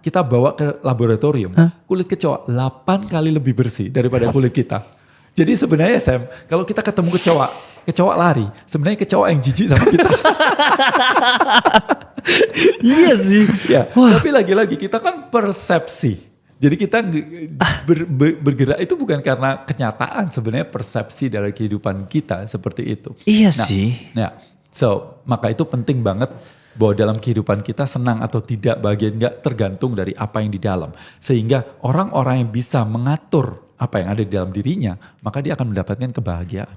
kita bawa ke laboratorium, kulit kecoa 8 kali lebih bersih daripada kulit kita. Jadi sebenarnya Sam, kalau kita ketemu kecoa lari, sebenarnya kecoa yang jijik sama kita. Iya sih. Ya, tapi lagi-lagi kita kan persepsi. Jadi kita bergerak itu bukan karena kenyataan, sebenarnya persepsi dari kehidupan kita seperti itu. Iya sih. Ya, maka itu penting banget bahwa dalam kehidupan kita senang atau tidak, bahagia enggak tergantung dari apa yang di dalam. Sehingga orang-orang yang bisa mengatur apa yang ada di dalam dirinya, maka dia akan mendapatkan kebahagiaan.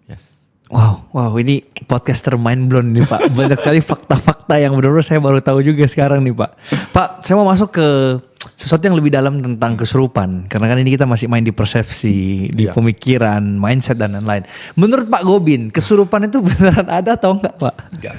Yes. Wow, ini podcaster mind blown nih Pak. Banyak sekali fakta-fakta yang benar-benar saya baru tahu juga sekarang nih Pak. Pak, saya mau masuk ke sesuatu yang lebih dalam tentang kesurupan. Karena kan ini kita masih main di persepsi, di pemikiran, mindset dan lain-lain. Menurut Pak Gobin, kesurupan itu beneran ada atau enggak Pak? Enggak.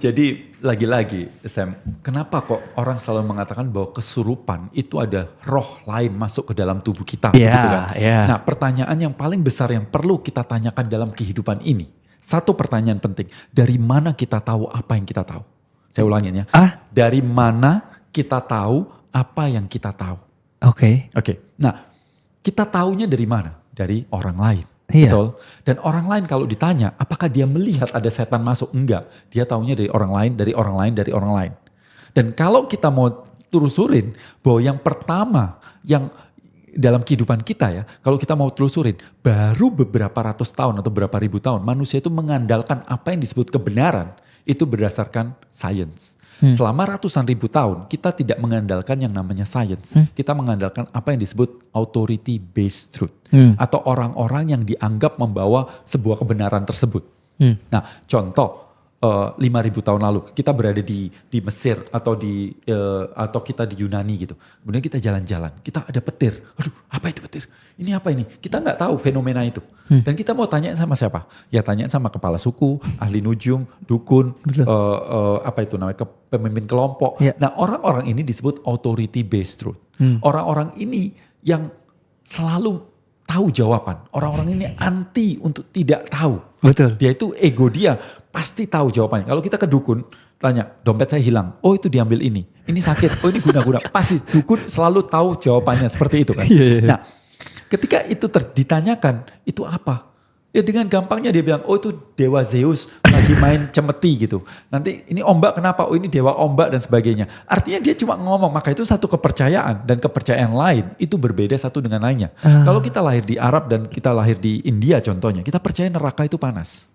Jadi lagi-lagi Sam, kenapa kok orang selalu mengatakan bahwa kesurupan itu ada roh lain masuk ke dalam tubuh kita, gitu kan? Nah, pertanyaan yang paling besar yang perlu kita tanyakan dalam kehidupan ini, satu pertanyaan penting, dari mana kita tahu apa yang kita tahu? Saya ulangin ya. Dari mana kita tahu apa yang kita tahu? Oke. Nah, kita taunya dari mana? Dari orang lain. Betul. Dan orang lain kalau ditanya, apakah dia melihat ada setan masuk? Enggak. Dia taunya dari orang lain, dari orang lain, dari orang lain. Dan kalau kita mau telusurin bahwa yang pertama yang dalam kehidupan kita ya, kalau kita mau telusurin, baru beberapa ratus tahun atau berapa ribu tahun manusia itu mengandalkan apa yang disebut kebenaran itu berdasarkan science. Selama ratusan ribu tahun kita tidak mengandalkan yang namanya science. Kita mengandalkan apa yang disebut authority based truth. Atau orang-orang yang dianggap membawa sebuah kebenaran tersebut. Nah, contoh 5.000 tahun lalu kita berada di Mesir atau atau kita di Yunani gitu. Kemudian kita jalan-jalan, kita ada petir. Aduh, apa itu petir? Ini apa ini? Kita nggak tahu fenomena itu. Dan kita mau tanya sama siapa? Ya tanya sama kepala suku, ahli nujum, dukun, apa itu namanya, pemimpin kelompok. Nah, orang-orang ini disebut authority based truth. Orang-orang ini yang selalu tahu jawaban. Orang-orang ini anti untuk tidak tahu. Betul. Dia itu ego dia pasti tahu jawabannya. Kalau kita ke dukun tanya, dompet saya hilang. Oh, itu diambil ini. Ini sakit. Oh, ini guna-guna. Pasti dukun selalu tahu jawabannya seperti itu kan. Nah, ketika itu ditanyakan, itu apa? Ya dengan gampangnya dia bilang, oh itu dewa Zeus lagi main cemeti gitu. Nanti ini ombak kenapa? Oh ini dewa ombak dan sebagainya. Artinya dia cuma ngomong, maka itu satu kepercayaan. Dan kepercayaan lain itu berbeda satu dengan lainnya. Kalau kita lahir di Arab dan kita lahir di India contohnya, kita percaya neraka itu panas.